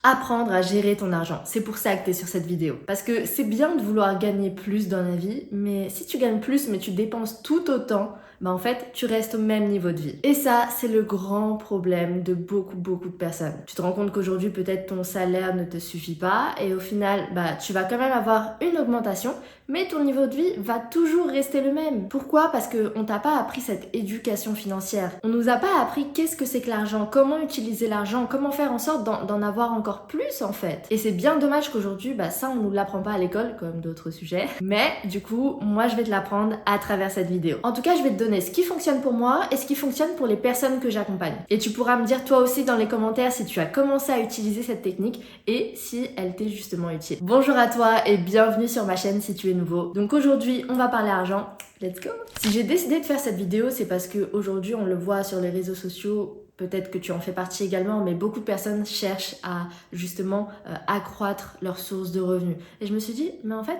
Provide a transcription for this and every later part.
Apprendre à gérer ton argent. C'est pour ça que tu es sur cette vidéo. Parce que c'est bien de vouloir gagner plus dans la vie, mais si tu gagnes plus mais tu dépenses tout autant, en fait, tu restes au même niveau de vie. Et ça, c'est le grand problème de beaucoup de personnes. Tu te rends compte qu'aujourd'hui, peut-être ton salaire ne te suffit pas et au final, tu vas quand même avoir une augmentation, mais ton niveau de vie va toujours rester le même. Pourquoi? Parce qu'on t'a pas appris cette éducation financière. On nous a pas appris qu'est-ce que c'est que l'argent, comment utiliser l'argent, comment faire en sorte d'en avoir encore plus en fait. Et c'est bien dommage qu'aujourd'hui, ça on nous l'apprend pas à l'école, comme d'autres sujets. Mais du coup, moi je vais te l'apprendre à travers cette vidéo. En tout cas, je vais te donner ce qui fonctionne pour moi et ce qui fonctionne pour les personnes que j'accompagne. Et tu pourras me dire toi aussi dans les commentaires si tu as commencé à utiliser cette technique et si elle t'est justement utile. Bonjour à toi et bienvenue sur ma chaîne si tu es nouveau. Donc aujourd'hui, on va parler argent. Let's go! Si j'ai décidé de faire cette vidéo, c'est parce qu'aujourd'hui, on le voit sur les réseaux sociaux, peut-être que tu en fais partie également, mais beaucoup de personnes cherchent à justement accroître leurs sources de revenus. Et je me suis dit, mais en fait,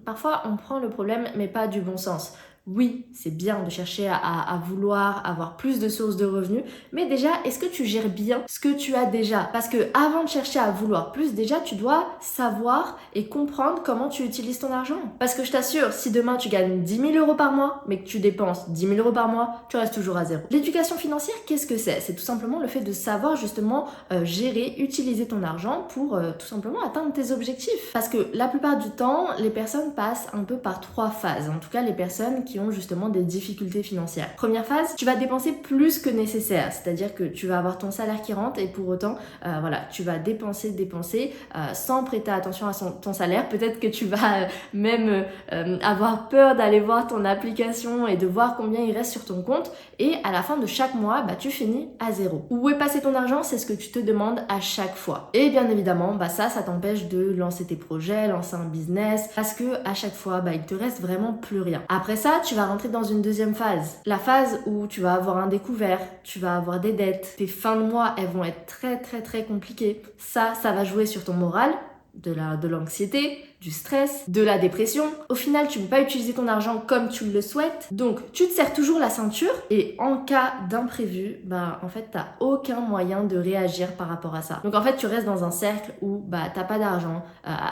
parfois on prend le problème, mais pas du bon sens. Oui, c'est bien de chercher à vouloir avoir plus de sources de revenus, mais déjà, est-ce que tu gères bien ce que tu as déjà? Parce que avant de chercher à vouloir plus, déjà, tu dois savoir et comprendre comment tu utilises ton argent. Parce que je t'assure, si demain tu gagnes 10 000 euros par mois, mais que tu dépenses 10 000 euros par mois, tu restes toujours à zéro. L'éducation financière, qu'est-ce que c'est? C'est tout simplement le fait de savoir justement gérer, utiliser ton argent pour tout simplement atteindre tes objectifs. Parce que la plupart du temps, les personnes passent un peu par 3 phases. En tout cas, les personnes qui ont justement des difficultés financières. Première phase, tu vas dépenser plus que nécessaire, c'est-à-dire que tu vas avoir ton salaire qui rentre et pour autant, tu vas dépenser sans prêter attention à ton salaire. Peut-être que tu vas même avoir peur d'aller voir ton application et de voir combien il reste sur ton compte et à la fin de chaque mois, tu finis à zéro. Où est passé ton argent? C'est ce que tu te demandes à chaque fois. Et bien évidemment, ça t'empêche de lancer tes projets, lancer un business parce que à chaque fois, il te reste vraiment plus rien. Après ça, tu vas rentrer dans une deuxième phase. La phase où tu vas avoir un découvert, tu vas avoir des dettes, tes fins de mois, elles vont être très compliquées. Ça va jouer sur ton moral, de l'anxiété, du stress, de la dépression. Au final, tu ne peux pas utiliser ton argent comme tu le souhaites. Donc, tu te serres toujours la ceinture et en cas d'imprévu, en fait, t'as aucun moyen de réagir par rapport à ça. Donc, en fait, tu restes dans un cercle où t'as pas d'argent.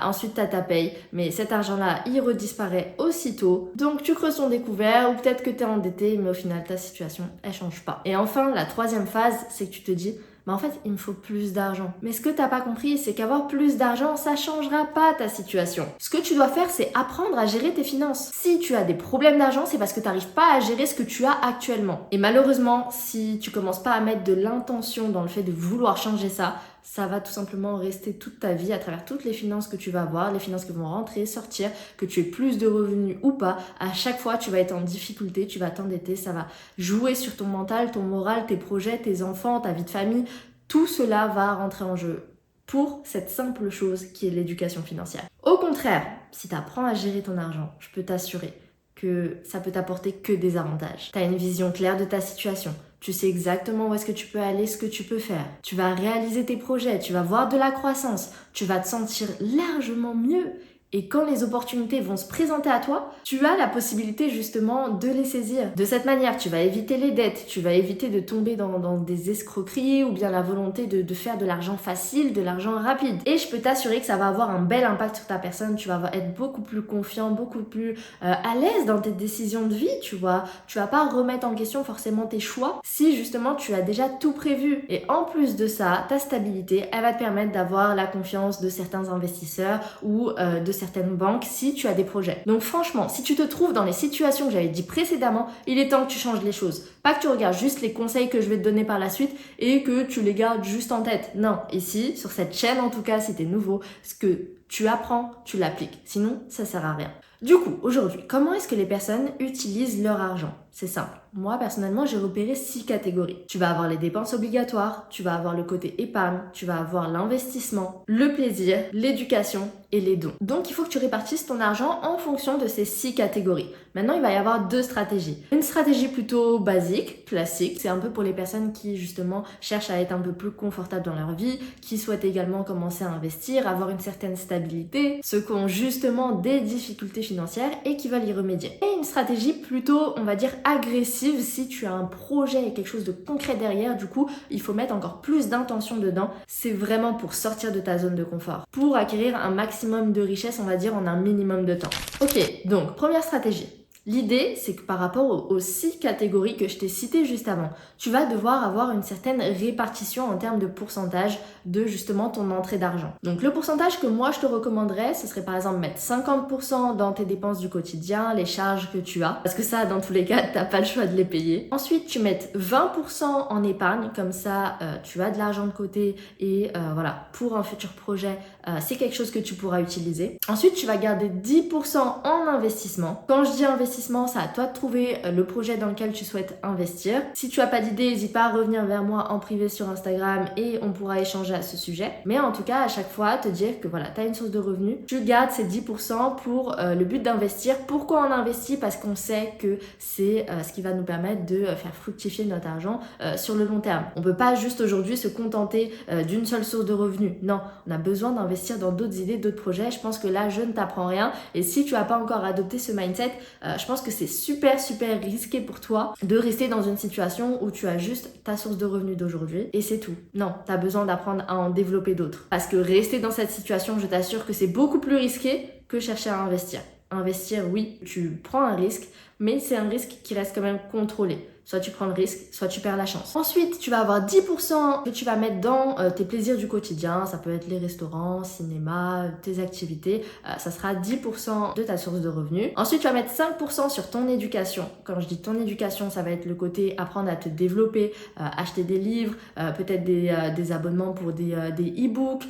Ensuite, t'as ta paye. Mais cet argent-là, il redisparaît aussitôt. Donc, tu creuses ton découvert ou peut-être que t'es endetté, mais au final, ta situation, elle change pas. Et enfin, la troisième phase, c'est que tu te dis, en fait, il me faut plus d'argent. Mais ce que t'as pas compris, c'est qu'avoir plus d'argent, ça changera pas ta situation. Ce que tu dois faire, c'est apprendre à gérer tes finances. Si tu as des problèmes d'argent, c'est parce que t'arrives pas à gérer ce que tu as actuellement. Et malheureusement, si tu commences pas à mettre de l'intention dans le fait de vouloir changer ça va tout simplement rester toute ta vie à travers toutes les finances que tu vas avoir, les finances qui vont rentrer, sortir, que tu aies plus de revenus ou pas. À chaque fois, tu vas être en difficulté, tu vas t'endetter, ça va jouer sur ton mental, ton moral, tes projets, tes enfants, ta vie de famille. Tout cela va rentrer en jeu pour cette simple chose qui est l'éducation financière. Au contraire, si tu apprends à gérer ton argent, je peux t'assurer que ça peut t'apporter que des avantages. Tu as une vision claire de ta situation. Tu sais exactement où est-ce que tu peux aller, ce que tu peux faire. Tu vas réaliser tes projets, tu vas voir de la croissance, tu vas te sentir largement mieux. Et quand les opportunités vont se présenter à toi, tu as la possibilité justement de les saisir. De cette manière, tu vas éviter les dettes, tu vas éviter de tomber dans des escroqueries ou bien la volonté de faire de l'argent facile, de l'argent rapide. Et je peux t'assurer que ça va avoir un bel impact sur ta personne, tu vas être beaucoup plus confiant, beaucoup plus à l'aise dans tes décisions de vie, tu vois. Tu vas pas remettre en question forcément tes choix si justement tu as déjà tout prévu. Et en plus de ça, ta stabilité, elle va te permettre d'avoir la confiance de certains investisseurs ou de certaines banques si tu as des projets. Donc franchement, si tu te trouves dans les situations que j'avais dit précédemment, il est temps que tu changes les choses. Pas que tu regardes juste les conseils que je vais te donner par la suite et que tu les gardes juste en tête. Non, ici, sur cette chaîne en tout cas, si t'es nouveau, ce que tu apprends, tu l'appliques. Sinon, ça sert à rien. Du coup, aujourd'hui, comment est-ce que les personnes utilisent leur argent? C'est simple. Moi, personnellement, j'ai repéré 6 catégories. Tu vas avoir les dépenses obligatoires, tu vas avoir le côté épargne, tu vas avoir l'investissement, le plaisir, l'éducation et les dons. Donc, il faut que tu répartisses ton argent en fonction de ces 6 catégories. Maintenant, il va y avoir 2 stratégies. Une stratégie plutôt basique, classique. C'est un peu pour les personnes qui, justement, cherchent à être un peu plus confortables dans leur vie, qui souhaitent également commencer à investir, avoir une certaine stabilité stabilité, ceux qui ont justement des difficultés financières et qui veulent y remédier. Et une stratégie plutôt, on va dire, agressive si tu as un projet et quelque chose de concret derrière, du coup, il faut mettre encore plus d'intention dedans. C'est vraiment pour sortir de ta zone de confort, pour acquérir un maximum de richesse, on va dire, en un minimum de temps. Ok, donc première stratégie. L'idée, c'est que par rapport aux 6 catégories que je t'ai citées juste avant, tu vas devoir avoir une certaine répartition en termes de pourcentage de justement ton entrée d'argent. Donc le pourcentage que moi je te recommanderais, ce serait par exemple mettre 50% dans tes dépenses du quotidien, les charges que tu as, parce que ça, dans tous les cas, t'as pas le choix de les payer. Ensuite, tu mets 20% en épargne, comme ça, tu as de l'argent de côté et voilà, pour un futur projet, c'est quelque chose que tu pourras utiliser. Ensuite, tu vas garder 10% en investissement. Quand je dis investissement, c'est à toi de trouver le projet dans lequel tu souhaites investir. Si tu n'as pas d'idée, n'hésite pas à revenir vers moi en privé sur Instagram et on pourra échanger à ce sujet. Mais en tout cas, à chaque fois, te dire que voilà, tu as une source de revenus, tu gardes ces 10% pour le but d'investir. Pourquoi on investit? Parce qu'on sait que c'est ce qui va nous permettre de faire fructifier notre argent sur le long terme. On ne peut pas juste aujourd'hui se contenter d'une seule source de revenus. Non, on a besoin d'investir dans d'autres idées, d'autres projets. Je pense que là, je ne t'apprends rien. Et si tu n'as pas encore adopté ce mindset, je pense que c'est super risqué pour toi de rester dans une situation où tu as juste ta source de revenus d'aujourd'hui et c'est tout. Non, tu as besoin d'apprendre à en développer d'autres. Parce que rester dans cette situation, je t'assure que c'est beaucoup plus risqué que chercher à investir. Investir, oui, tu prends un risque, mais c'est un risque qui reste quand même contrôlé. Soit tu prends le risque, soit tu perds la chance. Ensuite, tu vas avoir 10% que tu vas mettre dans tes plaisirs du quotidien. Ça peut être les restaurants, cinéma, tes activités. Ça sera 10% de ta source de revenus. Ensuite, tu vas mettre 5% sur ton éducation. Quand je dis ton éducation, ça va être le côté apprendre à te développer, acheter des livres, peut-être des abonnements pour des e-books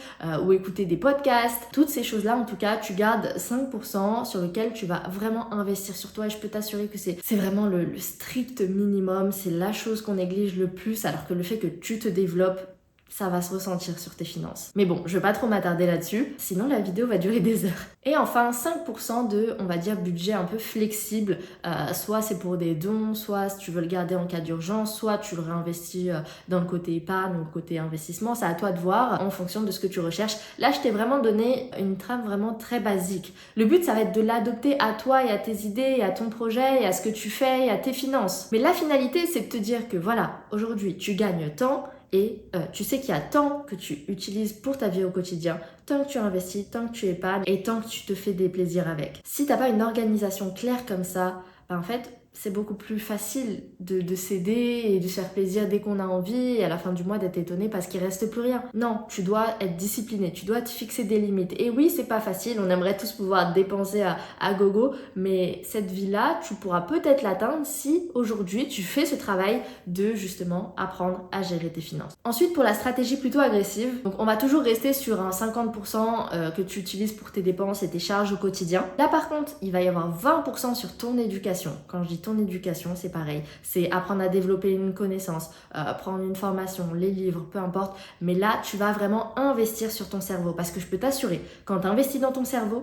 ou écouter des podcasts. Toutes ces choses-là, en tout cas, tu gardes 5% sur lequel tu vas vraiment investir sur toi. Et je peux t'assurer que c'est vraiment le strict minimum. C'est la chose qu'on néglige le plus, alors que le fait que tu te développes, ça va se ressentir sur tes finances. Mais bon, je vais pas trop m'attarder là-dessus, sinon la vidéo va durer des heures. Et enfin, 5% de, on va dire, budget un peu flexible. Soit c'est pour des dons, soit si tu veux le garder en cas d'urgence, soit tu le réinvestis dans le côté épargne ou le côté investissement. C'est à toi de voir en fonction de ce que tu recherches. Là, je t'ai vraiment donné une trame vraiment très basique. Le but, ça va être de l'adopter à toi et à tes idées et à ton projet et à ce que tu fais et à tes finances. Mais la finalité, c'est de te dire que voilà, aujourd'hui, tu gagnes tant. Et tu sais qu'il y a tant que tu utilises pour ta vie au quotidien, tant que tu investis, tant que tu épargnes et tant que tu te fais des plaisirs avec. Si tu n'as pas une organisation claire comme ça, en fait, c'est beaucoup plus facile de céder et de se faire plaisir dès qu'on a envie et à la fin du mois d'être étonné parce qu'il reste plus rien. Non, tu dois être discipliné, tu dois te fixer des limites. Et oui, c'est pas facile, on aimerait tous pouvoir dépenser à gogo, mais cette vie-là, tu pourras peut-être l'atteindre si aujourd'hui tu fais ce travail de justement apprendre à gérer tes finances. Ensuite, pour la stratégie plutôt agressive, donc on va toujours rester sur un 50% que tu utilises pour tes dépenses et tes charges au quotidien. Là par contre, il va y avoir 20% sur ton éducation. Quand je dis ton éducation, c'est pareil. C'est apprendre à développer une connaissance, prendre une formation, les livres, peu importe. Mais là, tu vas vraiment investir sur ton cerveau parce que je peux t'assurer, quand tu investis dans ton cerveau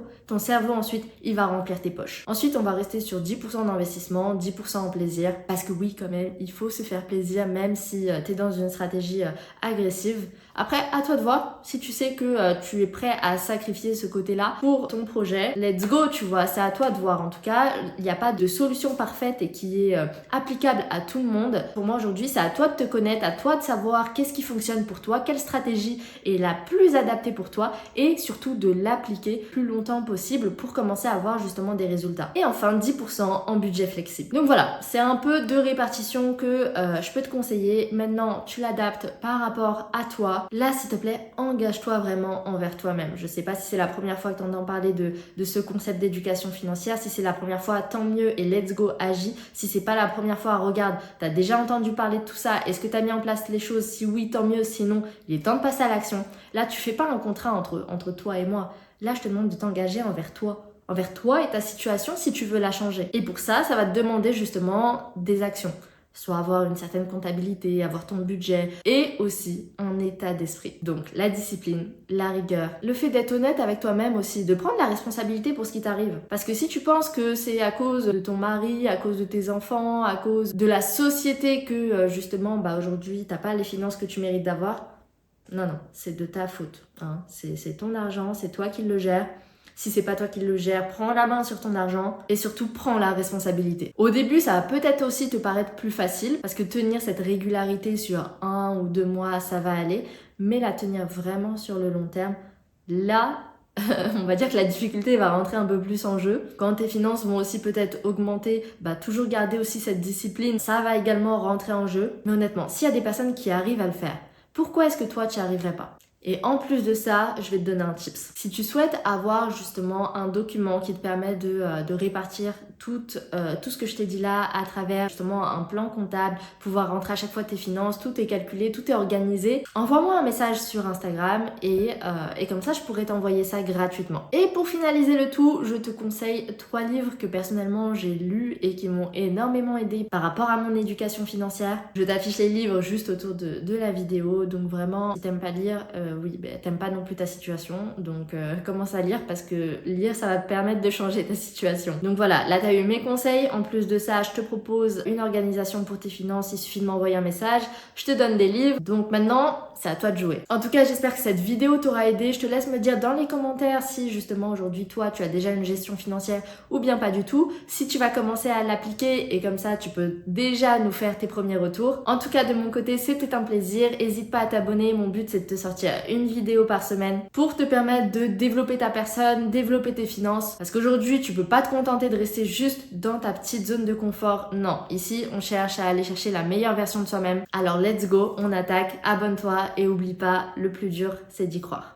ensuite, il va remplir tes poches. Ensuite, on va rester sur 10% d'investissement, 10% en plaisir parce que oui, quand même, il faut se faire plaisir même si tu es dans une stratégie agressive. Après, à toi de voir si tu sais que tu es prêt à sacrifier ce côté-là pour ton projet. Let's go, tu vois, c'est à toi de voir. En tout cas, il n'y a pas de solution parfaite et qui est applicable à tout le monde. Pour moi aujourd'hui, c'est à toi de te connaître, à toi de savoir qu'est-ce qui fonctionne pour toi, quelle stratégie est la plus adaptée pour toi et surtout de l'appliquer plus longtemps possible pour commencer à avoir justement des résultats. Et enfin, 10% en budget flexible. Donc voilà, c'est un peu de répartition que je peux te conseiller. Maintenant, tu l'adaptes par rapport à toi. Là, s'il te plaît, engage-toi vraiment envers toi-même. Je sais pas si c'est la première fois que tu entends parler de ce concept d'éducation financière. Si c'est la première fois, tant mieux et let's go, agis. Si c'est pas la première fois, regarde, tu as déjà entendu parler de tout ça. Est-ce que tu as mis en place les choses? Si oui, tant mieux. Sinon, il est temps de passer à l'action. Là, tu fais pas un contrat entre toi et moi. Là, je te demande de t'engager envers toi et ta situation si tu veux la changer. Et pour ça, ça va te demander justement des actions. Soit avoir une certaine comptabilité, avoir ton budget et aussi un état d'esprit. Donc la discipline, la rigueur, le fait d'être honnête avec toi-même aussi, de prendre la responsabilité pour ce qui t'arrive. Parce que si tu penses que c'est à cause de ton mari, à cause de tes enfants, à cause de la société que justement aujourd'hui t'as pas les finances que tu mérites d'avoir, Non, non, c'est de ta faute. Hein. C'est ton argent, c'est toi qui le gères. Si c'est pas toi qui le gères, prends la main sur ton argent et surtout prends la responsabilité. Au début, ça va peut-être aussi te paraître plus facile parce que tenir cette régularité sur 1 ou 2 mois, ça va aller, mais la tenir vraiment sur le long terme, là, on va dire que la difficulté va rentrer un peu plus en jeu. Quand tes finances vont aussi peut-être augmenter, toujours garder aussi cette discipline, ça va également rentrer en jeu. Mais honnêtement, s'il y a des personnes qui arrivent à le faire, pourquoi est-ce que toi tu n'y arriverais pas? Et en plus de ça, je vais te donner un tips. Si tu souhaites avoir justement un document qui te permet de répartir tout ce que je t'ai dit là à travers justement un plan comptable, pouvoir rentrer à chaque fois tes finances, tout est calculé, tout est organisé, envoie-moi un message sur Instagram et comme ça je pourrais t'envoyer ça gratuitement. Et pour finaliser le tout, je te conseille 3 livres que personnellement j'ai lus et qui m'ont énormément aidé par rapport à mon éducation financière. Je t'affiche les livres juste autour de la vidéo, donc vraiment si t'aimes pas lire, t'aimes pas non plus ta situation, donc commence à lire parce que lire ça va te permettre de changer ta situation. Donc voilà, là t'as eu mes conseils, en plus de ça je te propose une organisation pour tes finances, il suffit de m'envoyer un message, je te donne des livres, donc maintenant c'est à toi de jouer. En tout cas j'espère que cette vidéo t'aura aidé, je te laisse me dire dans les commentaires si justement aujourd'hui toi tu as déjà une gestion financière ou bien pas du tout, si tu vas commencer à l'appliquer et comme ça tu peux déjà nous faire tes premiers retours. En tout cas de mon côté c'était un plaisir, n'hésite pas à t'abonner, mon but c'est de te sortir une vidéo par semaine pour te permettre de développer ta personne, développer tes finances, parce qu'aujourd'hui tu peux pas te contenter de rester juste dans ta petite zone de confort. Non, ici on cherche à aller chercher la meilleure version de soi-même. Alors let's go, on attaque, abonne-toi et oublie pas, le plus dur c'est d'y croire.